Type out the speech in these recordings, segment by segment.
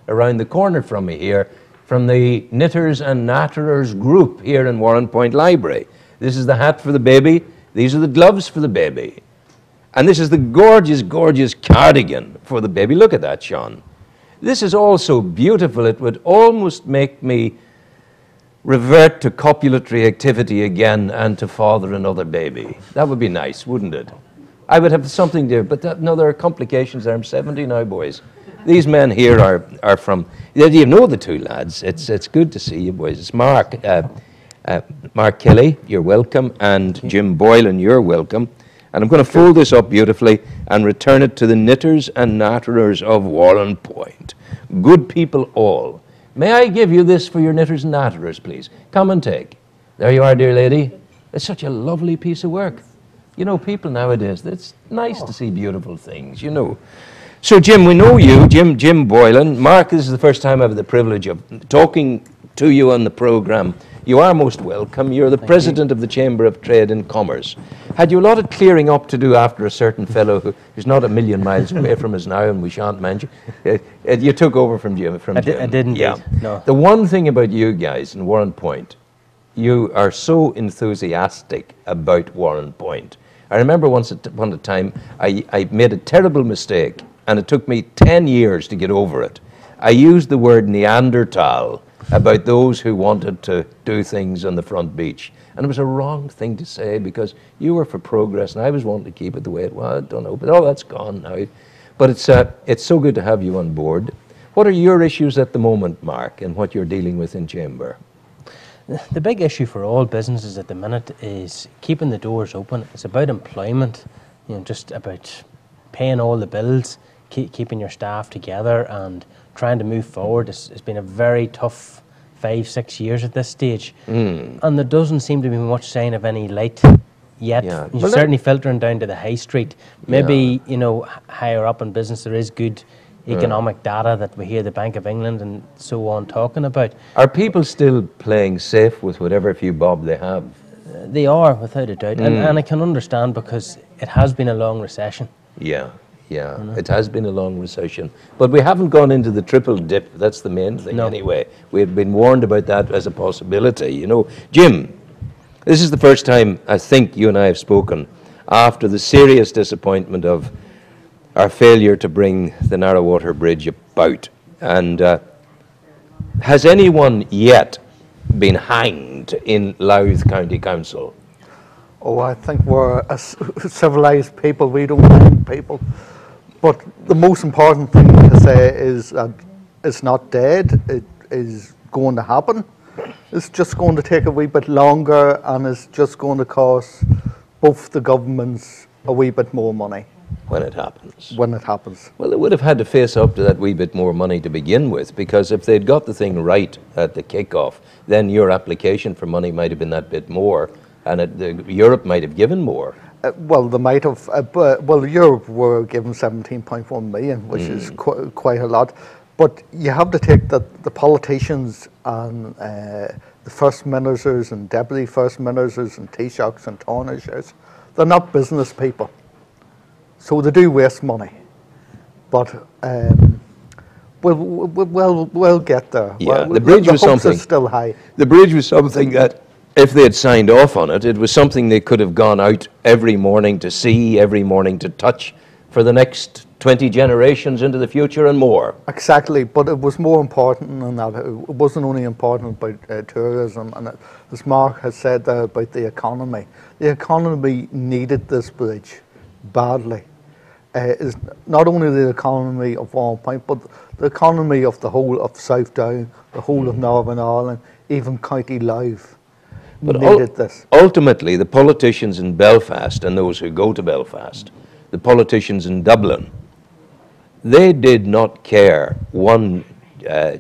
around the corner from me here, from the Knitters and Natterers group here in Warren Point Library. This is the hat for the baby. These are the gloves for the baby. And this is the gorgeous, gorgeous cardigan for the baby. Look at that, Sean. This is all so beautiful, it would almost make me revert to copulatory activity again and to father another baby. That would be nice, wouldn't it? I would have something there, but no, there are complications there. I'm 70 now, boys. These men here are from, you know the two lads. It's good to see you, boys. It's Mark Kelly, you're welcome, and Jim Boylan, you're welcome. And I'm going to fold this up beautifully and return it to the Knitters and Natterers of Warren Point. Good people all. May I give you this for your Knitters and Natterers, please? Come and take. There you are, dear lady. It's such a lovely piece of work. You know, people nowadays, it's nice to see beautiful things, you know. So, Jim, we know you, Jim Boylan. Mark, this is the first time I have the privilege of talking to you on the programme. You are most welcome. You're the president of the Chamber of Trade and Commerce. Had you a lot of clearing up to do after a certain fellow who's not a million miles away from us now, and we shan't mention? You took over from Jim. I didn't. Yeah. No. The one thing about you guys in Warren Point, you are so enthusiastic about Warren Point. I remember once upon a time I made a terrible mistake, and it took me 10 years to get over it. I used the word Neanderthal about those who wanted to do things on the front beach. And it was a wrong thing to say because you were for progress and I was wanting to keep it the way it was. I don't know, but all that's gone now. But it's so good to have you on board. What are your issues at the moment, Mark, and what you're dealing with in Chamber? The big issue for all businesses at the minute is keeping the doors open. It's about employment, you know, just about paying all the bills, keeping your staff together and trying to move forward. It's been a very tough 5-6 years at this stage. And there doesn't seem to be much sign of any light yet. Yeah. You're certainly filtering down to the high street. Maybe, you know, higher up in business there is good economic data that we hear the Bank of England and so on talking about. Are people still playing safe with whatever few bob they have? They are, without a doubt. And I can understand because it has been a long recession. Yeah. Yeah, it has been a long recession. But we haven't gone into the triple dip. That's the main thing anyway. We've been warned about that as a possibility, you know. Jim, this is the first time I think you and I have spoken after the serious disappointment of our failure to bring the Narrowwater Bridge about. And has anyone yet been hanged in Louth County Council? Oh, I think we're a civilised people. We don't hang people. But the most important thing to say is that it's not dead. It is going to happen. It's just going to take a wee bit longer and it's just going to cost both the governments a wee bit more money. When it happens. When it happens. Well, they would have had to face up to that wee bit more money to begin with, because if they'd got the thing right at the kickoff, then your application for money might have been that bit more, and Europe might have given more. Well, they might have. Well, Europe were given 17.1 million, which is quite a lot. But you have to take that the politicians and the first ministers and deputy first ministers and Taoiseachs and Taoiseachs, they're not business people. So they do waste money. But we'll get there. Yeah, the bridge was something. Still high. The bridge was something that, if they had signed off on it, it was something they could have gone out every morning to see, every morning to touch for the next 20 generations into the future and more. Exactly, but it was more important than that. It wasn't only important about tourism, and as Mark has said there about the economy. The economy needed this bridge badly. It's not only the economy of Warren Point, but the economy of the whole of South Down, the whole of Northern Ireland, even County Louth. But ultimately, the politicians in Belfast and those who go to Belfast, the politicians in Dublin, they did not care one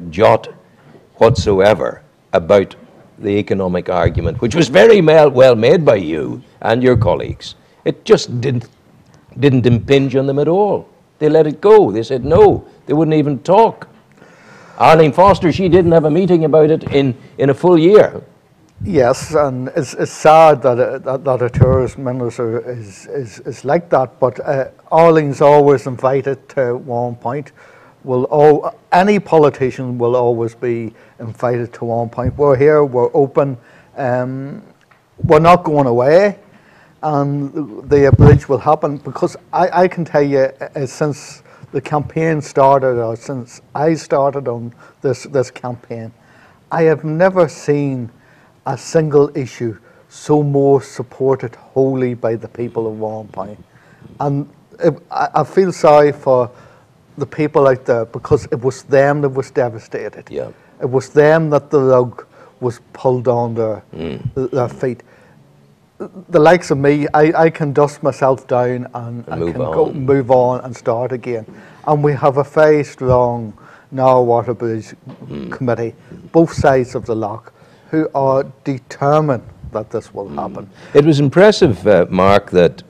jot whatsoever about the economic argument, which was very well made by you and your colleagues. It just didn't impinge on them at all. They let it go. They said no. They wouldn't even talk. Arlene Foster, she didn't have a meeting about it in a full year. Yes, and it's sad that a tourist minister is like that, but Arlene's always invited to Warren Point. any politician will always be invited to one point. We're here, we're open, we're not going away, and the bridge will happen, because I can tell you, since the campaign started, or since I started on this campaign, I have never seen a single issue so more supported wholly by the people of Warrenpoint. And I feel sorry for the people out there, because it was them that was devastated. Yeah. It was them that the rug was pulled on their feet. The likes of me, I can dust myself down and move on and start again. And we have a very strong Newry Water Bridge committee, both sides of the lock, who are determined that this will happen. It was impressive, Mark, that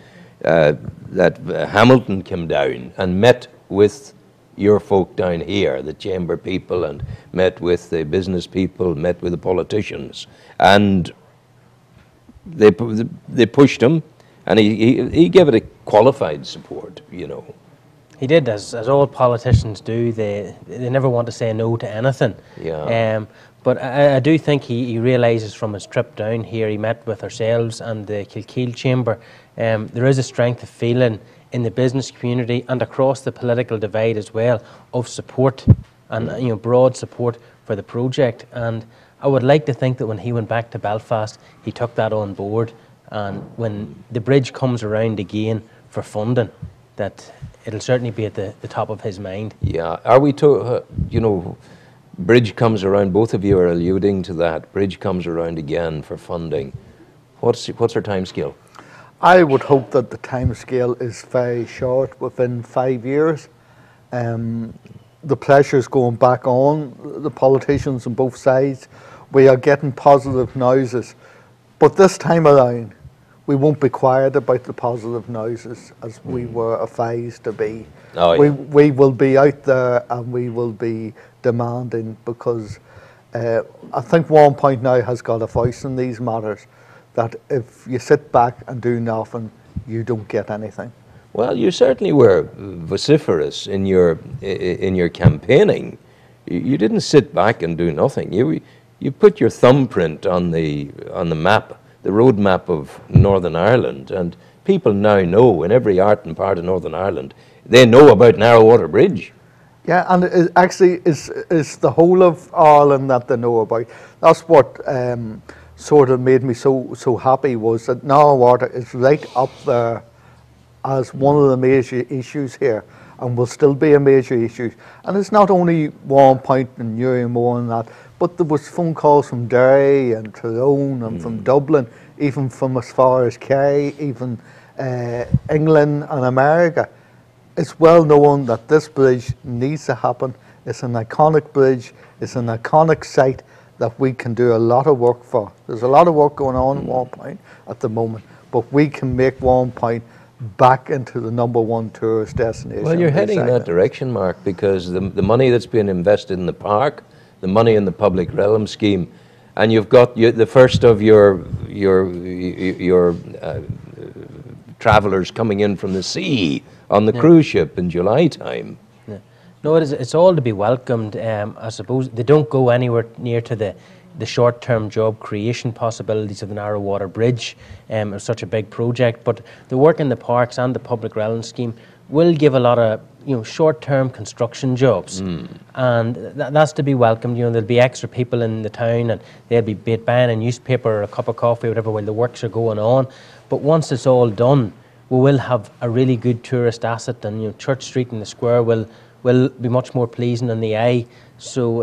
Hamilton came down and met with your folk down here, the chamber people, and met with the business people, met with the politicians, and they pushed him, and he gave it a qualified support, you know. He did, as all politicians do. They never want to say no to anything. Yeah. But I do think he realises from his trip down here, he met with ourselves and the Kilkeel Chamber, there is a strength of feeling in the business community and across the political divide as well, of support and broad support for the project. And I would like to think that when he went back to Belfast, he took that on board, and when the bridge comes around again for funding, that it'll certainly be at the top of his mind. Yeah. Are we to, bridge comes around, both of you are alluding to that, bridge comes around again for funding. What's our time scale? I would hope that the time scale is very short, within 5 years. The pressure's going back on the politicians on both sides. We are getting positive noises, but this time around, we won't be quiet about the positive noises as we were advised to be. Oh, yeah. We will be out there and we will be demanding, because I think Warrenpoint now has got a voice in these matters, that if you sit back and do nothing, you don't get anything. Well, you certainly were vociferous in your campaigning. You didn't sit back and do nothing. You put your thumbprint on the map, the road map of Northern Ireland, and people now know in every art and part of Northern Ireland, they know about Newry Water Bridge. Yeah, and it actually is the whole of Ireland that they know about. That's what sort of made me so happy, was that Newry Water is right up there as one of the major issues here, and will still be a major issue. And it's not only Warrenpoint and Newry and more than that, but there was phone calls from Derry and Tyrone and from Dublin, even from as far as Kerry, even England and America. It's well known that this bridge needs to happen. It's an iconic bridge, it's an iconic site that we can do a lot of work for. There's a lot of work going on in Warrenpoint at the moment, but we can make Warrenpoint back into the #1 tourist destination. Well, you're heading in that direction, Mark, because the money that's being invested in the park, the money in the public realm scheme, and you've got the first of your travellers coming in from the sea on the cruise ship in July time. Yeah. No, it's all to be welcomed. I suppose they don't go anywhere near to the short-term job creation possibilities of the Newry Water Bridge. It's such a big project, but the work in the parks and the public realm scheme will give a lot of short-term construction jobs, and that's to be welcomed. There'll be extra people in the town, and they'll be buying a newspaper or a cup of coffee or whatever while the works are going on. But once it's all done, we will have a really good tourist asset, and Church Street and the square will be much more pleasing in the eye. So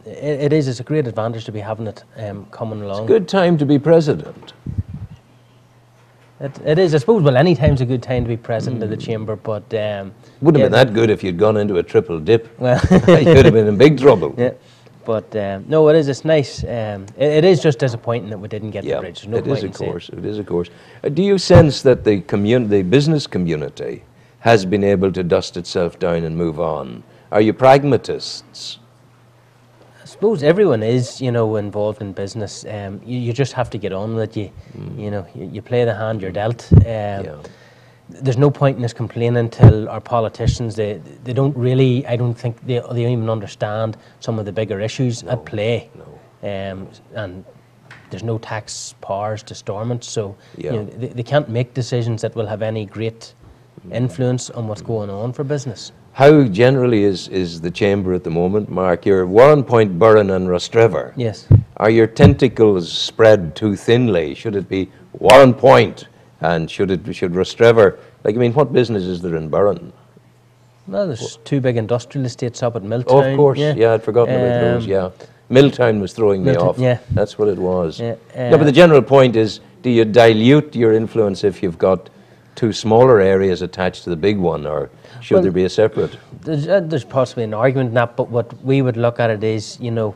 it's a great advantage to be having it coming along. It's a good time to be president. It is, I suppose. Well, any time's a good time to be president of the chamber, but wouldn't have been that good if you'd gone into a triple dip. Well, you could have been in big trouble. Yeah, but no, it is. It's nice. It is just disappointing that we didn't get the bridge. There's no point in saying. It is, of course. Do you sense that the business community has been able to dust itself down and move on? Are you pragmatists? I suppose everyone is, involved in business. You just have to get on with it. You play the hand you're dealt. there's no point in us complaining till our politicians, they don't really, I don't think they don't even understand some of the bigger issues at play. And there's no tax powers to Stormont, so you know, they can't make decisions that will have any great influence on what's going on for business. How generally is the chamber at the moment, Mark? You're Warrenpoint, Burren and Rostrevor. Yes. Are your tentacles spread too thinly? Should it be Warrenpoint and should Rostrevor, like, I mean, what business is there in Burren? Well, there's two big industrial estates up at Milltown. Oh, of course, yeah, I'd forgotten about those, yeah. Milltown was throwing me off. Yeah. That's what it was. Yeah, no, but the general point is, do you dilute your influence if you've got two smaller areas attached to the big one, or should there be a separate? There's possibly an argument in that, but what we would look at it is, you know,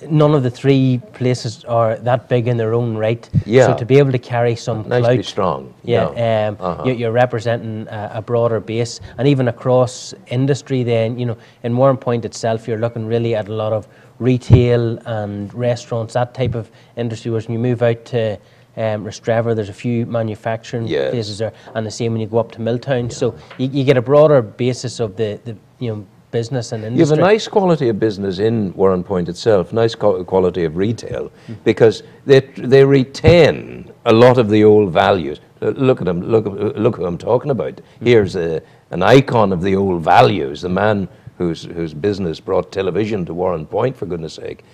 none of the three places are that big in their own right. Yeah. So to be able to carry some Nice clout, to be strong. Yeah. You're representing a broader base, and even across industry. Then, you know, in Warrenpoint itself, you're looking really at a lot of retail and restaurants, that type of industry. Whereas when you move out to Rostrevor, there's a few manufacturing places there, and the same when you go up to Milltown. So you get a broader basis of the you know, business and industry. You have a nice quality of business in Warrenpoint itself, nice quality of retail, because they retain a lot of the old values. Look at them, look who I'm talking about. Here's an icon of the old values, the man whose business brought television to Warrenpoint, for goodness sake.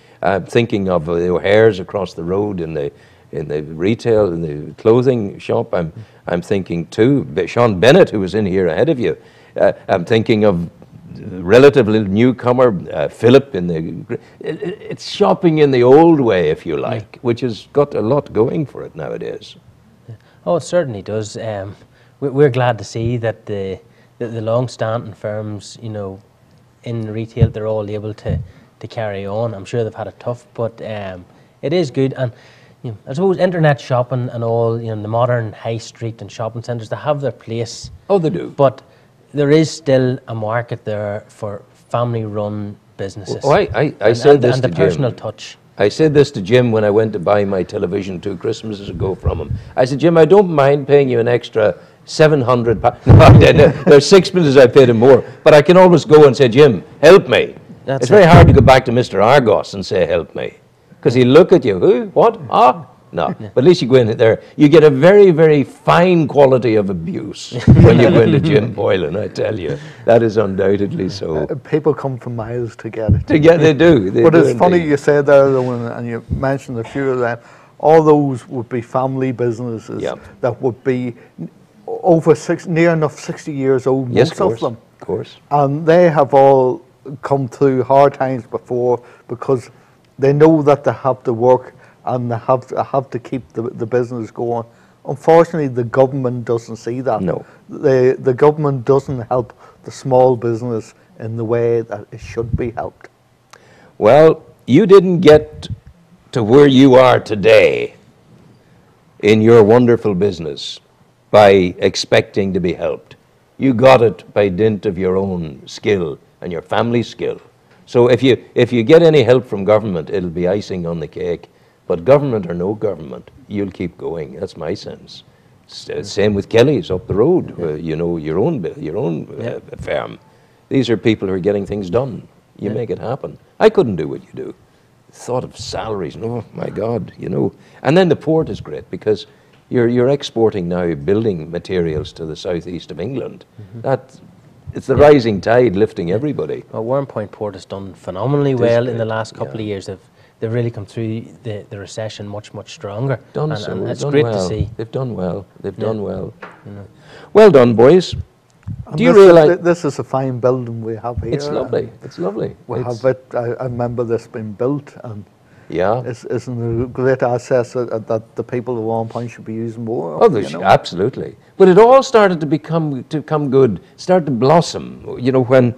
Thinking of the O'Hares across the road in the retail, in the clothing shop. I'm thinking too, Sean Bennett, who was in here ahead of you. I'm thinking of relatively newcomer Philip in the. It's shopping in the old way, if you like, which has got a lot going for it nowadays. Oh, it certainly does. We're glad to see that the long-standing firms, you know, in retail, they're all able to carry on. I'm sure they've had it tough, but it is good. And you know, I suppose internet shopping and all, you know, the modern high street and shopping centres, they have their place. Oh, they do. But there is still a market there for family-run businesses. Oh, I said this to Jim. And the personal touch. I said this to Jim when I went to buy my television 2 Christmases ago from him. I said, Jim, I don't mind paying you an extra £700. No, there's sixpences I paid him more. But I can always go and say, Jim, help me. It's very hard to go back to Mr. Argos and say, help me. Because he'll look at you, who, what, ah? No, but at least you go in there. You get a very, very fine quality of abuse when you go into Jim Boylan, I tell you. That is undoubtedly so. People come from miles to get it. They do. But it's funny you said that, and you mentioned a few of them. All those would be family businesses that would be over near enough 60 years old, most of them. Of course. And they have all come through hard times before because they know that they have to work and they have to keep the business going. Unfortunately, the government doesn't see that. No. The government doesn't help the small business in the way that it should be helped. Well, you didn't get to where you are today in your wonderful business by expecting to be helped. You got it by dint of your own skill and your family skill. So if you get any help from government, it'll be icing on the cake. But government or no government, you'll keep going. That's my sense. Same with Kelly's up the road, you know, your own firm. These are people who are getting things done. You make it happen. I couldn't do what you do. Thought of salaries, oh my God, you know. And then the port is great because you're exporting now building materials to the southeast of England. It's the rising tide lifting everybody. Well, Warrenpoint Port has done phenomenally well in the last couple of years. They've really come through the recession much stronger. And it's great to see. They've done well. They've done well. You know. Well done, boys. Do you realise this is a fine building we have here? It's lovely. It's lovely. We have it. I remember this being built, and isn't a great asset that the people of Warrenpoint should be using more? Absolutely. But it all started to become good, started to blossom. You know, when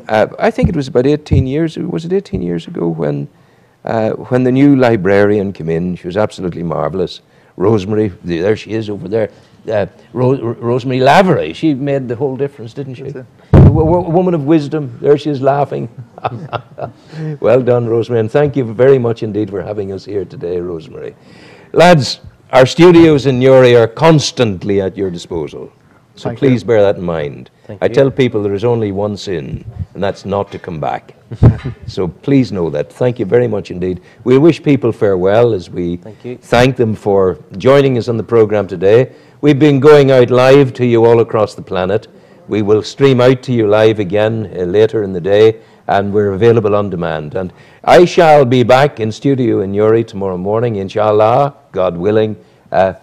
I think it was about 18 years. Was it 18 years ago when the new librarian came in? She was absolutely marvelous. Rosemary, there she is over there. Rosemary Lavery, she made the whole difference, didn't she? A woman of wisdom, there she is laughing. Well done, Rosemary, and thank you very much indeed for having us here today, Rosemary. Lads, our studios in Newry are constantly at your disposal. So Thank please you. bear that in mind. Thank I you. tell people there is only one sin, and that's not to come back. So please know that. Thank you very much indeed. We wish people farewell as we Thank you. thank them for joining us on the program today. We've been going out live to you all across the planet. We will stream out to you live again later in the day, and we're available on demand. And I shall be back in studio in Newry tomorrow morning, inshallah, God willing,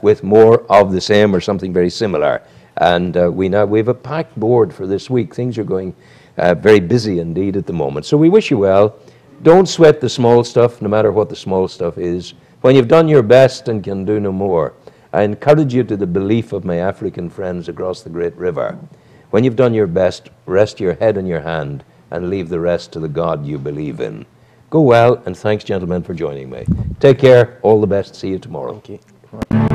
with more of the same or something very similar. And we have a packed board for this week. Things are going very busy indeed at the moment. So we wish you well. Don't sweat the small stuff, no matter what the small stuff is. When you've done your best and can do no more, I encourage you to the belief of my African friends across the great river. When you've done your best, rest your head in your hand and leave the rest to the God you believe in. Go well, and thanks, gentlemen, for joining me. Take care. All the best. See you tomorrow. Thank you.